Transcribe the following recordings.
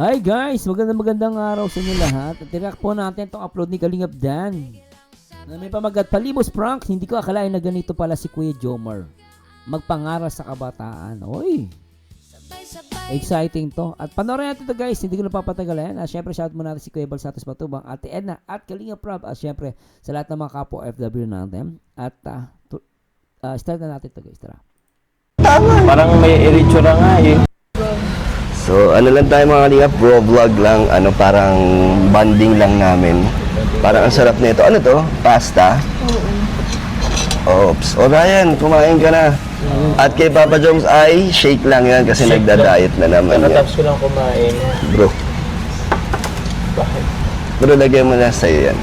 Hi guys! Magandang araw sa inyo lahat. At tirak po natin itong upload ni Kalingap Dan. Na may pamagat Palibos Prank, hindi ko akalain na ganito pala si Kuya Jomar. Magpangaral sa kabataan. Oy! Exciting to. At panoorin natin to guys, hindi ko napapatagalan. Syempre shout mo natin si Kuya Balsatos Matubang, Ate Edna at Kalingap Rob. At syempre sa lahat ng mga kapo FW natin. At start na natin to guys. Tara. Parang may eritsura nga eh. So, ano lang tayo mga kalingap, bro, vlog lang, parang bonding lang namin. Parang ang sarap nito. Ano to? Pasta? Oo. Oops. O Ryan, kumain ka na. At kay Papa Jones ay shake lang yan kasi nagda-diet na naman yan. Nakatapos ko lang kumain. Bro. Bakit? Bro, lagyan mo na sa'yo yan.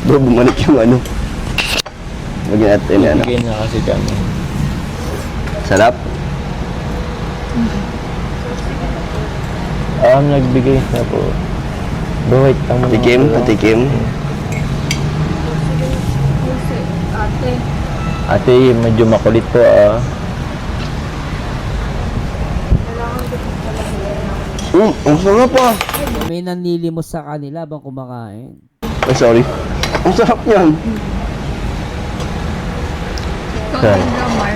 Bro, bumalik yung ano. Lagyan natin yan. Bigay na kasi kami. Sarap? Nagbigay na po. Bro, wait. Patikim, patikim. Ate, medyo makulit po Ang sarap pa. May nanlilimos sa kanila habang kumakain. Ay, sorry. Ang sarap yan.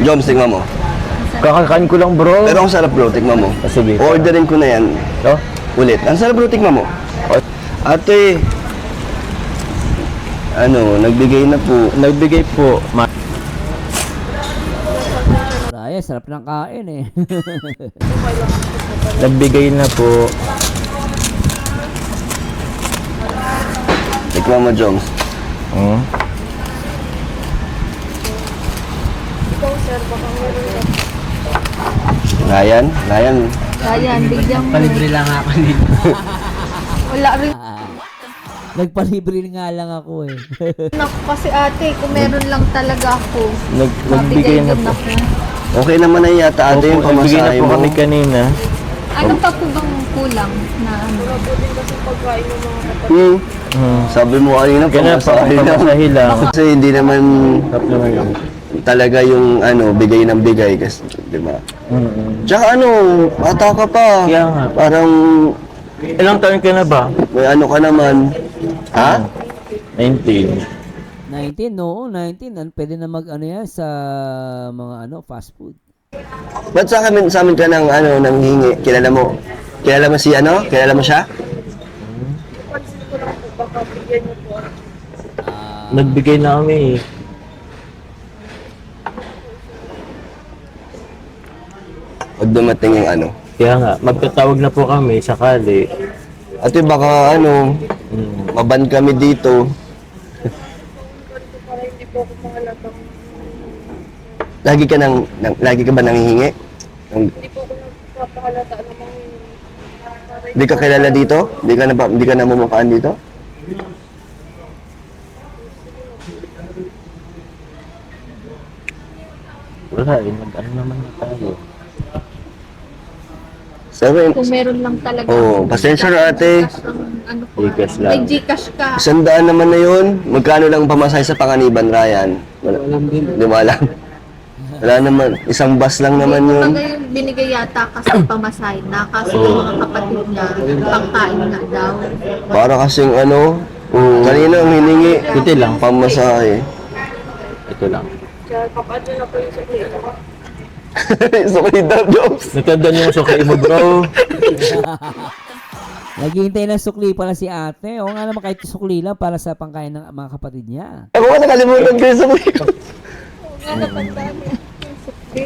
Joms, tingnan mo. Kakakain ko lang bro. Pero ang sarap bro, tikman mo. Sige. Orderin ko na yan. Oh? Ulit. Ang sarap bro, tikman mo. Ate, nagbigay na po. Nagbigay po. Raya, sarap ng kain eh. Nagbigay na po. Tikman mo, Joms. Ryan, bigyan mo. Palibre lang ako nito. Wala rin. Nagpalibre nga lang ako eh. Naku, kasi ate, kung meron lang talaga ako, Nagbigay na po. Okay naman na yata ate yung Nagbigay na pamasahe po mo. kami kanina. ano pa po bang kulang na ano? Sabi mo kanina Kaya pa, pamasahe lang. pamasahe lang. Kasi hindi naman Tatlo na yun. talaga yung bigay ng bigay kasi, di ba? Tsaka bata ka pa. Kaya nga. Parang Ilang taon ka na ba? may ka naman. Ha? 19. 19, no? 19. Pwede na yan sa mga fast food. Ba't sa amin ka ng nang hingi? Kilala mo? Kilala mo si Kilala mo siya? Nagbigay na kami. Pag dumating yung Kaya nga, magtatawag na po kami sakali. Ate baka maban kami dito. Lagi ka ba nanghihingi? Hindi po ako nagpapahalata namang Hindi ka kilala dito? Hindi ka namumukhaan dito? Wala eh, mag-ano naman na tayo. Sabi, kung meron lang talaga. pasensya na ate. Ano po? Gcash May lang. Gcash ka. 100 naman na yun. Magkano lang pamasahe sa Panganiban, Ryan? Di mo alam. Wala naman. Isang bus lang naman yun. Kumbaga yung binigay yata kasi pamasahe na kasi yung mga kapatid niya, pangkain na daw. Para kasing kanina ang hiningi. Ito lang. Pamasahe. Ito lang. Sorry daw, Jobs. Nagtandaan yung sukay mo bro. Naghihintay ng sukli pala si ate. O nga naman kahit sukli lang para sa pangkain ng mga kapatid niya. Ako nga nakalimutan ko yung sukli ko. Nga napandaan yung sukli.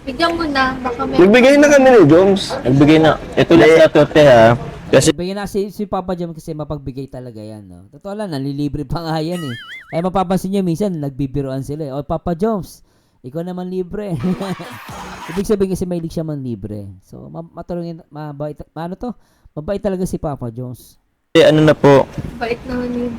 Bigyan mo na, baka may... Nagbigay na kami ni Joms. Nagbigay na. Ito last na to, te ha. Kasi Bigyan na si Papa Jam kasi mapagbigay talaga yan. No? Totoo lang, nalilibre pa nga yan eh. Kaya mapapansin niyo minsan, nagbibiroan sila eh. O Papa Joms, ikaw naman libre. Ibig sabihin kasi may siya man libre. So, matulungin, mabait, mabait talaga si Papa Jones. ano na po. Bait naman yun.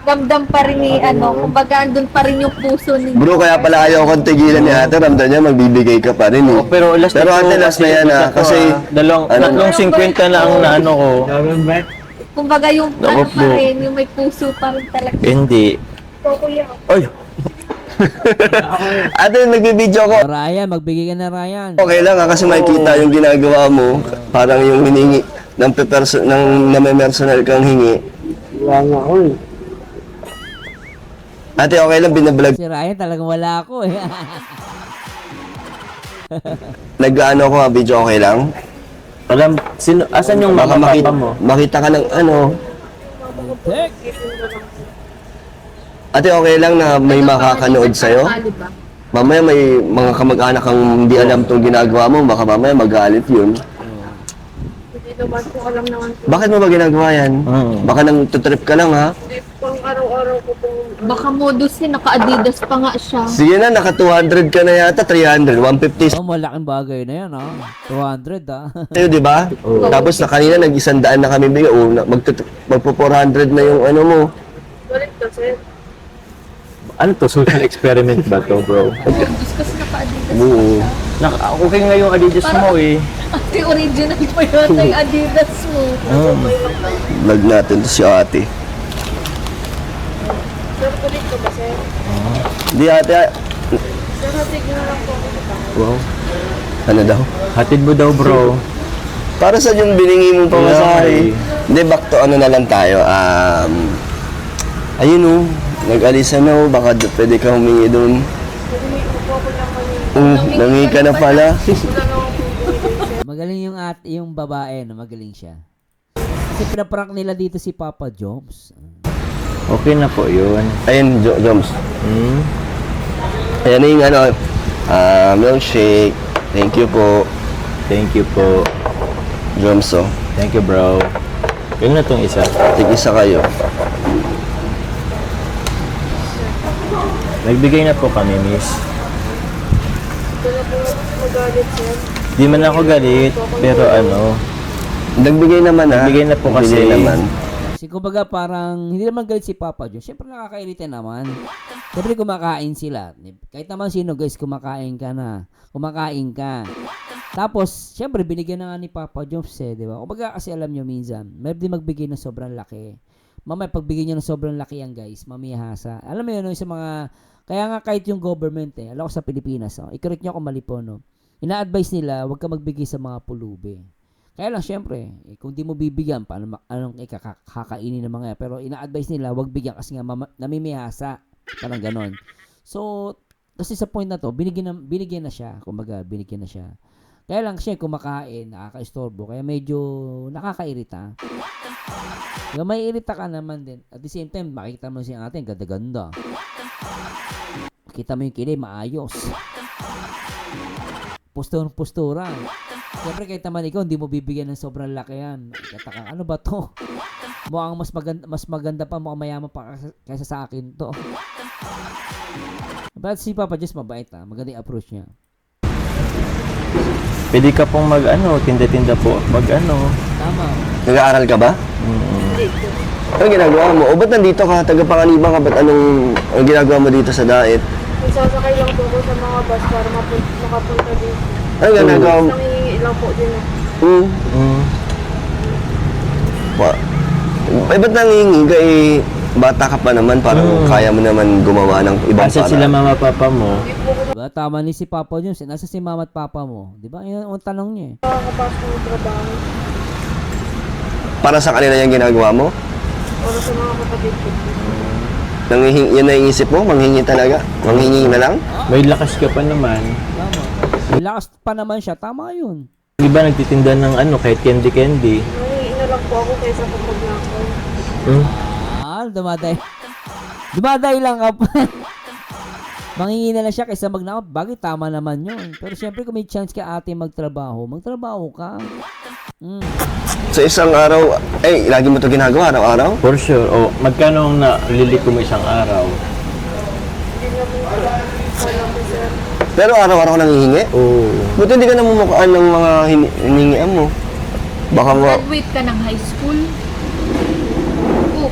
Ramdam pa rin ni kumbaga andun pa rin yung puso ni... Bro, kaya pala ayaw kong tigilan ni ate. Ramdam niya, magbibigay ka pa rin eh. Pero last Pero na po, ate, last na yan kasi... tatlong 50 na ang naano ko. Kumbaga yung Naku pa po. rin, yung may puso pa rin talaga. Hindi. Ay! Ate, nagbibideo ko. Ryan, magbigay ka na Ryan. Okay lang kasi makikita yung ginagawa mo. Parang yung hiningi. ng personal kang hingi. Wala nga ako eh. Ate, okay lang, binablog. Si Ryan talagang wala ako eh. Nag-ano ko, video okay lang? Alam, asan yung Baka mama papa mo? makita ka ng ano. Tek! Ate, okay lang na may makakanood sa'yo? Kali ba? Mamaya may mga kamag-anak kang hindi alam tong ginagawa mo, baka mamaya magalit yun. Hindi naman po alam naman po. Bakit mo ba ginagawa yan? Baka nang tutrip ka lang ha? Hindi pang araw-araw ko pong Baka modus yun, naka-Adidas pa nga siya. Sige na, naka 200 ka na yata, 300, 150 Oh, malaking bagay na yan, ah. 200, ah. sa'yo, di ba? Tapos na kanina, nag-100 na kami bigay. Oh, magpo 400 na yung ano mo. galit kasi. Ano to? Social experiment ba to, bro? Modus kasi naka-Adidas Oo. Okay nga yung Adidas mo eh. Ate, original pa yata yung Adidas mo. Vlog natin to si ate. Sir, galit ko ba, sir? Di ate, Sir, hatig na lang po ako. Wow. ano daw? Hatid mo daw, bro. Para sa yung biningi mong pamasahe. Yeah. Hindi, back to ano na lang tayo. Ayun oh, nag-alisa na oh, baka pwede ka humingi doon. Hindi ko po ako lang kanina. Nangi ka na pala. Wala naman po. Magaling yung babae, no? Magaling siya. Kasi pinaprank nila dito si Papa Joms. Okay na po yun. Ayun, Joms. Hmm? Ayan na yung ano, milkshake. Thank you po, Thank you po. Joms oh. Thank you, bro. Yun na tong isa. Tig-isa kayo. Nagbigay na po kami, miss. Ito na po magalit, sir. Di man ako galit, pero ano, Nagbigay naman ha. Nagbigay na po kasi. Nagbigay naman. Kasi kumbaga parang hindi naman galit si Papa Joms. Siyempre nakakairita naman. Siyempre kumakain sila. Kahit naman sino guys, kumakain ka na. Kumakain ka. Tapos, siyempre binigyan na nga ni Papa Joms eh, di ba? Kumbaga kasi alam nyo minsan, may di magbigay ng sobrang laki. Mamaya pagbigay nyo ng sobrang laki yan guys, mamihasa. Alam mo yun, no, sa mga, kaya nga kahit yung government eh, alam ko sa Pilipinas, oh, i-correct nyo kung mali po, no? Ina-advise nila, huwag ka magbigay sa mga pulubi. Kaya lang, syempre, kung di mo bibigyan, paano, anong ikakakainin ng mga yan? Pero ina-advise nila, huwag bigyan kasi nga namimihasa. Parang ganon. So, kasi sa point na to, binigyan na siya. Kumbaga, binigyan na siya. Kaya lang siya kumakain, nakaka-istorbo. Kaya medyo nakakairita. Yung may irita ka naman din. At the same time, makikita mo siya atin, ganda-ganda. Makita mo yung kilay, maayos. Postura. Siyempre kahit naman ikaw, hindi mo bibigyan ng sobrang laki yan. Kataka, ano ba to? Mukhang mas maganda pa, mukhang mayaman pa kaysa sa akin to. But si Papa Joms mabait ha. Maganda yung approach niya. pwede ka pong tinda-tinda po. Tama. Nag-aaral ka ba? Anong ginagawa mo? O ba't nandito ka? Taga-Panganiban ka? Ba't anong ginagawa mo dito sa Daet? Nagsasakay lang po ako sa mga bus para makapunta dito. Anong ginagawa mo? Nangingi lang po din ako. Ba't nangingi ka eh? Bata ka pa naman, parang kaya mo naman gumawa ng ibang Kasi sila mama papa mo. Diba? Tama ni si Papa Joms. Nasa si mama at papa mo. Diba? Yun ang tanong niya eh. Nakakapasok ng trabaho. Para sa kanila yung ginagawa mo? Para sa mga kapatid ko. Yan na yung isip mo? Manghingi talaga? Manghingi na lang? May lakas ka pa naman. Tama. May lakas pa naman siya. Tama yun. Di ba nagtitinda ng kahit candy? Nangingi na lang po ako kaysa kapag nakaw. Dumaday lang ka pa. Mangingi na lang siya kaysa magnakap. Bagay, tama naman yun. Pero syempre kung may chance ka ate magtrabaho ka. Sa isang araw, lagi mo ito ginagawa araw-araw? For sure. O, magkano ang naliliko mo isang araw? Hindi naman alam ko, sir. Pero araw-araw ka nangihingi? Oo. Buti hindi ka namumukhaan ng mga hiningian mo. Baka mo... Graduate ka ng high school? Oo,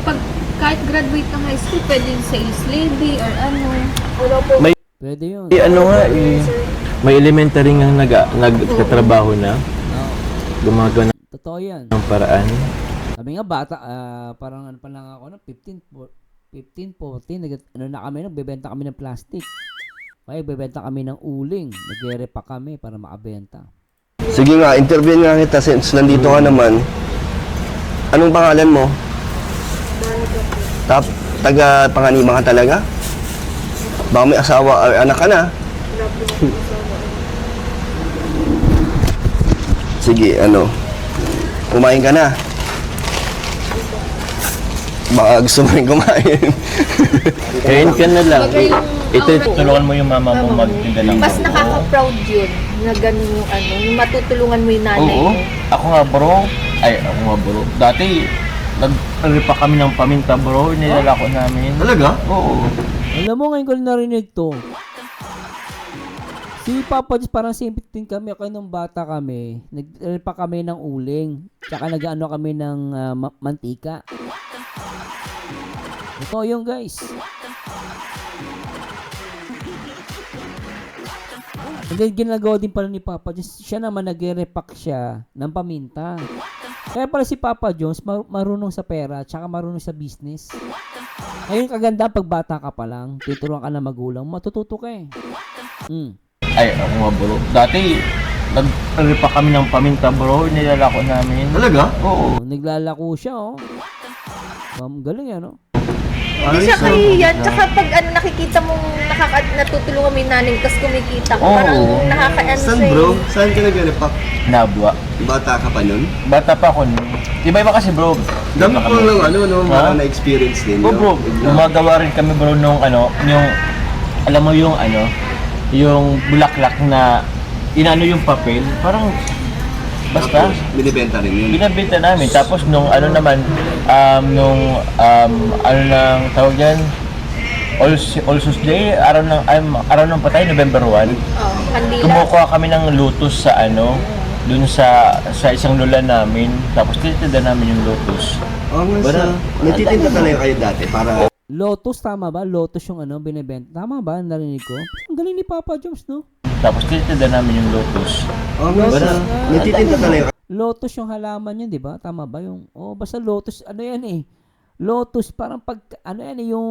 kahit graduate ng high school, pwedeng sales lady or ano. Wala po. Pwede yun. May elementary nga nagtatrabaho na. Gumagawa Totoo yan. ng paraan. Sabi nga bata, parang ano pa lang ako, 15, 14, nagbebenta kami ng plastic. Kaya bebenta kami ng uling. Nagre-repa kami para makabenta. Sige nga, interview nga kita since nandito ka naman. Anong pangalan mo? Taga Panganiban ka talaga? Baka may asawa or anak ka na? Sige, ano? Kumain ka na? Baka gusto mo rin kumain. Kain ka na lang. Wag kayong- Ito, tulungan mo yung mama mo magtinda ng Mas bro. nakaka-proud yun na ganun yung ano, yung matutulungan mo yung nanay Oo. mo. Ako nga bro. Ako nga bro. Dati, nag-ripa kami ng paminta bro. Nilalako namin. Talaga? Oo. Alam mo, ngayon ko lang narinig to. Si Papa Diyos, parang simpit din kami. Kaya nung bata kami, nagpa kami ng uling. Tsaka nag-ano kami ng mantika. Ito yung guys. And then ginagawa din pala ni Papa Jones, siya naman nagre-repack siya ng paminta. Kaya pala si Papa Jones marunong sa pera, tsaka marunong sa business. Ayun kaganda pag bata ka pa lang, tuturuan ka ng magulang, matututo ka eh. Ako nga bro. Dati, nag-ripa kami ng paminta bro. Nilalako namin. Talaga? Oo. Naglalako siya oh. Galing yan oh. Hindi siya kahiyan. Tsaka pag ano, nakikita mong natutulungan mo yung nanay mo, tapos kumikita ka, Oo. parang nakakaano Saan sa'yo. bro? Saan ka nag-repack? Nabwa. Bata ka pa nun? Bata pa ako nun. Iba-iba kasi bro. Dami ko lang ano, no, Ha? mga na-experience ninyo. Oo bro. Gumagawa rin kami bro nung ano, yung, alam mo yung ano, yung bulaklak na inano yung papel. Parang, basta. Tapos, binibenta rin yun. Binabenta namin. Tapos nung ano naman, ano lang tawag yan, All Souls Day, araw ng patay, November 1. Kandila. Kumukuha kami ng lotus sa ano, dun sa isang lola namin. Tapos tinitinda namin yung lotus. Oo nga sa... Nagtitinda talaga kayo dati para... Lotus, tama ba? Lotus yung ano, binibenta. Tama ba? Narinig ko. Ang galing ni Papa Jones, no? Tapos tinitinda namin yung lotus. Oo nga sa... Nagtitinda talaga Lotus yung halaman yun, di ba? Tama ba? Yung, basta lotus, ano yan eh. Lotus, parang pag, ano yan eh, yung,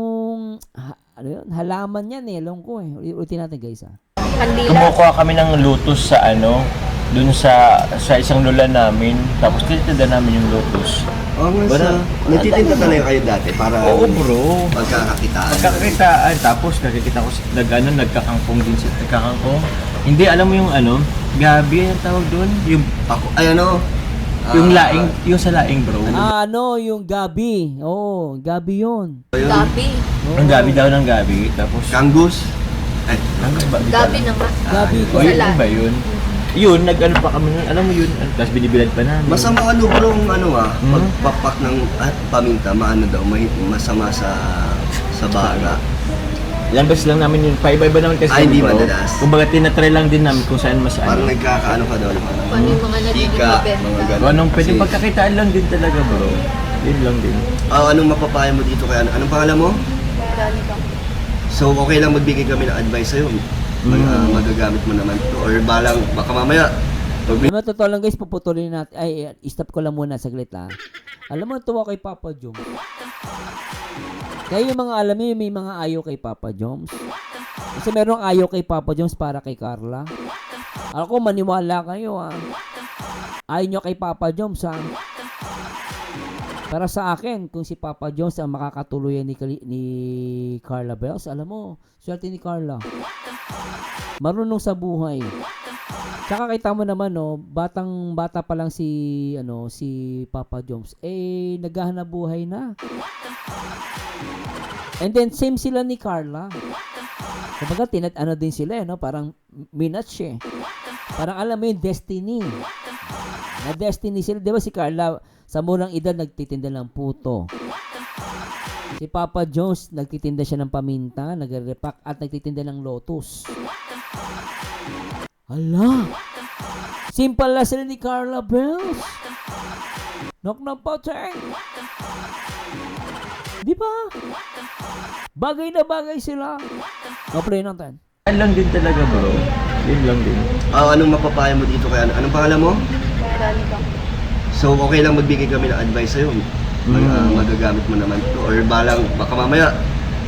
ano yun, halaman yan eh. Alam ko eh. Ulitin natin guys ah. Kandila. Kumukuha kami ng lotus sa ano, dun sa isang lola namin. Tapos tinitinda namin yung lotus. Oo nga sa... Nagtitinda talaga kayo dati para... Oo bro. Magkakakitaan. Magkakakitaan. Tapos nakikita ko, nagkakangkong din siya. Nagkakangkong. Hindi, alam mo yung ano, gabi ang tawag doon. Yung, Ay ano? yung laing, yung sa laing bro. Ano, yung gabi. Oo, gabi yun. Gabi. Ang gabi daw ng gabi. Tapos, Kanggus? Ay, Gabi na nga. Gabi o ko. yun lang ba yun? Yun, nag-ano pa kami, alam mo yun, tapos binibilad pa namin. masama ano bro, ano pagpapak ng paminta, maano daw, masama sa baga. Ilang beses lang namin yun, paiba-iba naman kasi. Ay, hindi bro. madalas. Kumbaga, tinatry lang din namin kung saan mas Parang ano. nagkakaano ka daw naman. Ano yung mga nagiging Ika, mga benta. ganun. Kung anong pwede Kasi- pagkakitaan lang din talaga bro. Yun lang din. Anong mapapayo mo dito kaya? Anong pangalan mo? So, okay lang magbigay kami ng advice sa'yo. Magagamit mo naman to. Or balang, baka mamaya, Ano, totoo lang guys, puputulin natin. Ay, stop ko lang muna saglit ah. Alam mo, tuwa kay Papa Jones. Kaya yung mga alam niyo, may mga ayaw kay Papa Jones. Kasi merong ayaw kay Papa Jones para kay Carla. Ako, maniwala kayo ah. Ayaw nyo kay Papa Jones ah. Para sa akin, kung si Papa Jones ang makakatuluyan ni Carla Bells, alam mo, swerte ni Carla. Marunong sa buhay. Tsaka kita mo naman no, bata pa lang si Papa Jones, naghahanap buhay na. And then same sila ni Carla. Kumbaga ano din sila no, parang minatch eh. Parang alam mo yung destiny. Na destiny sila, 'di ba si Carla sa murang edad nagtitinda ng puto. Si Papa Jones nagtitinda siya ng paminta, nagre-repack at nagtitinda ng lotus. Hala! Simple lang sila ni Carla Bells. Knock na pateng. Di ba? Bagay na bagay sila. Go-play natin. Yan lang din talaga bro. Yun lang din. anong mapapayo mo dito kaya? Anong pangalan mo? So, okay lang magbigay kami ng advice sa'yo. Magagamit mo naman to. Or balang, baka mamaya,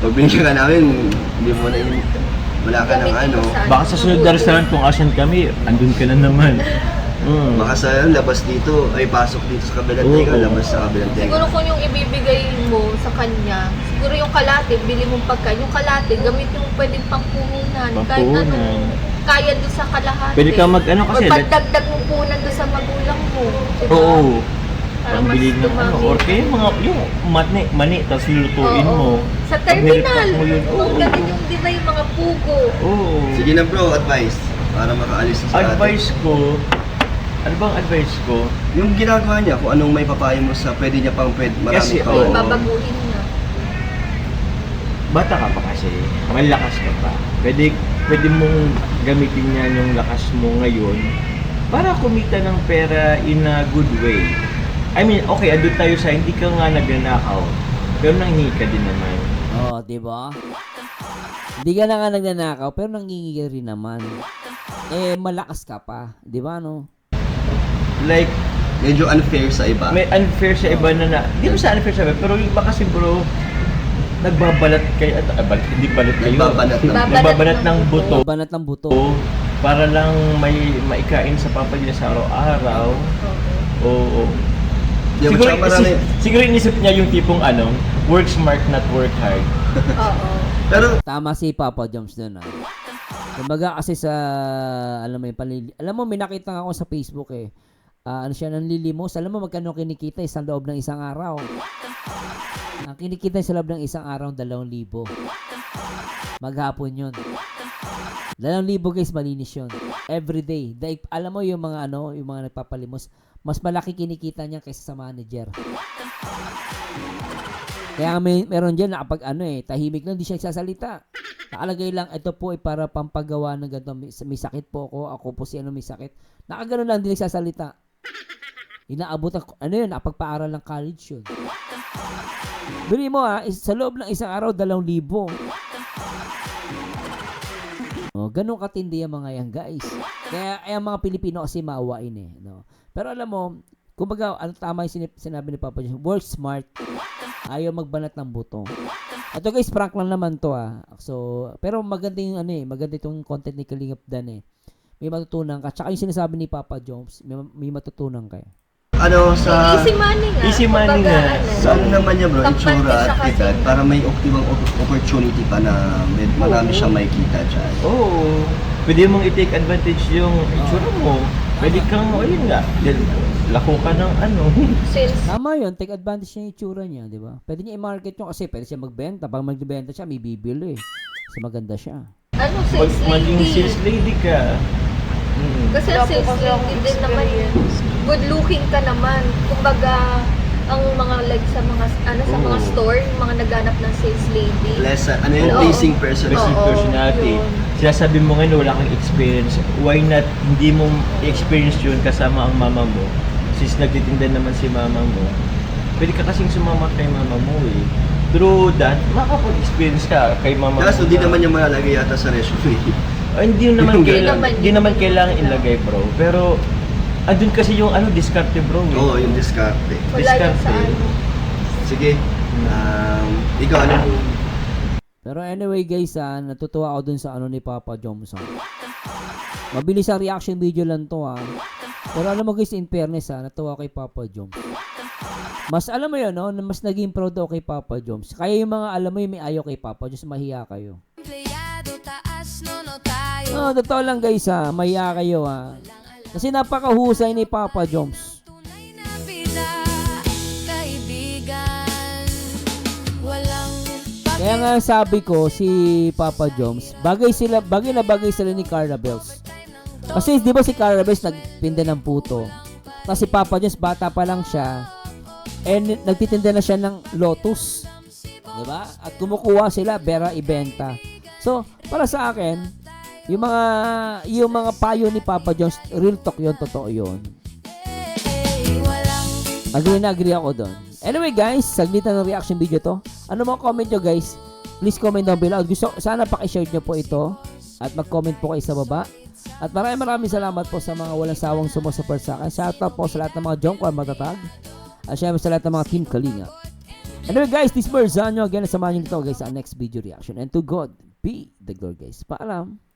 pag binigyan ka namin, hindi mo na wala ka ng ano. Baka sa sunod na restaurant kung asan kami, andun ka na naman. Baka sa labas dito, ay pasok dito sa kabilang tenga, Oo. labas sa kabilang tenga. Siguro kung yung ibibigay mo sa kanya, siguro yung kalate, bili mong pagkain. Yung kalate, gamit yung pwedeng pangpuhunan. Kahit Pangpuhunan. anong kaya doon sa kalahati. Pwede ka mag-ano kasi, Or pandagdag mong puhunan doon sa magulang mo. Diba? Oo. Para mas Pambili ng ano. dumami. Or kaya yung mani, tapos lulutuin Oo. mo. Sa Pag terminal. nirepack mo yun, Kung oo. ganun yung, di ba yung mga pugo. Oo. Sige na bro, advice. Para makaalis na sa atin. Advice ko, ano bang advice ko? Yung ginagawa niya, kung anong may papayo mo sa pwede niya pang marami Kasi, pa. oo. Babaguhin niya. Bata ka pa kasi, malakas ka pa. Pwede mong gamitin niya yung lakas mo ngayon para kumita ng pera in a good way. I mean, okay, andun tayo sa hindi ka nga nagnanakaw, pero nanghingi ka din naman. Oh, di ba? Hindi ka na nga nagnanakaw, pero nangingi ka rin naman. Eh, malakas ka pa. Di ba, no? Like, Medyo unfair sa iba. may unfair sa iba na di mo sa unfair sa iba, pero yung iba kasi bro, nagbabalat kayo, hindi balat kayo. Nagbabanat Nagbabanat ng ng buto. Banat ng buto. Para lang may maikain sa papa niya sa araw-araw. Oo. Di ba, tsaka marami. Siguro inisip niya yung tipong work smart, not work hard. Oo. Pero, Tama si Papa Joms doon, ah. Kumbaga kasi sa, alam mo yung alam mo, may nakita nga ako sa Facebook eh. Ano siya, nanlilimos. Alam mo magkano kinikita sa loob ng isang araw? Ang kinikita sa loob ng isang araw, 2,000. Maghapon yun. 2,000 guys, malinis yun. Everyday. Dahil, alam mo yung mga yung mga nagpapalimos, mas malaki kinikita niya kaysa sa manager. Kaya meron dyan na kapag tahimik lang, di siya nagsasalita. Nakalagay lang, ito po ay para pampagawa ng ganito. May sakit po ako po si may sakit. Nakaganon lang, di nagsasalita. Inaabot ako, napagpaaral ng college yun. Bili mo sa loob ng isang araw, 2,000. Oh, ganun katindi ang mga yan, guys. Kaya ang mga Pilipino kasi maawain no. Pero alam mo, kumbaga, tama yung sinabi ni Papa Jones, work smart. Ayaw magbanat ng buto. Ito guys, prank lang naman to So, pero maganda yung maganda itong content ni Kalingap Dan May matutunan ka. Tsaka yung sinasabi ni Papa Jones, may matutunan ka. sa... Easy money nga. Easy money Kumbaga, nga. Sa ano naman niya bro, Kampante itsura siya at kasi. edad, para may optimum opportunity pa na marami siyang makikita dyan. Oo. Pwede mong i-take advantage yung itsura mo. Pwede kang, ayun nga, lako ka ng Since, Tama yun, take advantage niya yung itsura niya, di ba? Pwede niya i-market yun kasi pwede siya magbenta. Pag magbenta siya, may bibili Kasi maganda siya. sales maging lady. sales lady ka. Kasi ang sales lady din naman, good looking ka naman. Kumbaga, ang mga sa mga sa mga Oo. store, yung mga naghanap ng sales lady. Less, Oo. pleasing person. Basic Oo, personality. yun. Sinasabi mo ngayon wala kang experience. Why not hindi mo i-experience yun kasama ang mama mo? Since nagtitinda naman si mama mo. Pwede ka kasing sumama kay mama mo Through that, makapag-experience ka kay mama Kaso mo. di naman niya malalagay yata sa resume. Hindi naman kailangan, Hindi hindi naman naman. kailangan ilagay bro. Pero andun kasi yung diskarte bro. Oo, yung discarte. Wala yan sa Discarte. Sige, ikaw ano? Pero anyway guys, natutuwa ako dun sa ni Papa Joms. Mabilis ang reaction video lang to Pero alam mo guys, in fairness natuwa kay Papa Joms. Mas alam mo yun, no? Mas naging proud ako kay Papa Joms. Kaya yung mga alam mo yung may ayaw kay Papa Joms, mahiya kayo. Totoo lang guys mahiya kayo Kasi napakahusay ni Papa Joms. Kaya nga sabi ko si Papa Joms, bagay na bagay sila ni Carla Bells. Kasi di ba si Carla Bells nagtinda ng puto. Tapos si Papa Joms bata pa lang siya. Nagtitinda na siya ng Lotus. Di ba? At kumukuha sila para ibenta. So, para sa akin, yung mga payo ni Papa Joms, real talk yun, totoo yun. Agree ako doon. Anyway guys, saglitan ng reaction video to. Ano mga comment nyo guys? Please comment down below. Sana pakishare nyo po ito. At mag-comment po kayo sa baba. At maraming salamat po sa mga walang sawang sumusupport sa akin. Shoutout po sa lahat ng mga Jongkwan matatag. At syempre sa lahat ng mga Team Kalinga. Anyway guys, this is Berzano. Again, samahan nyo nito guys sa next video reaction. And to God be the glory guys. Paalam.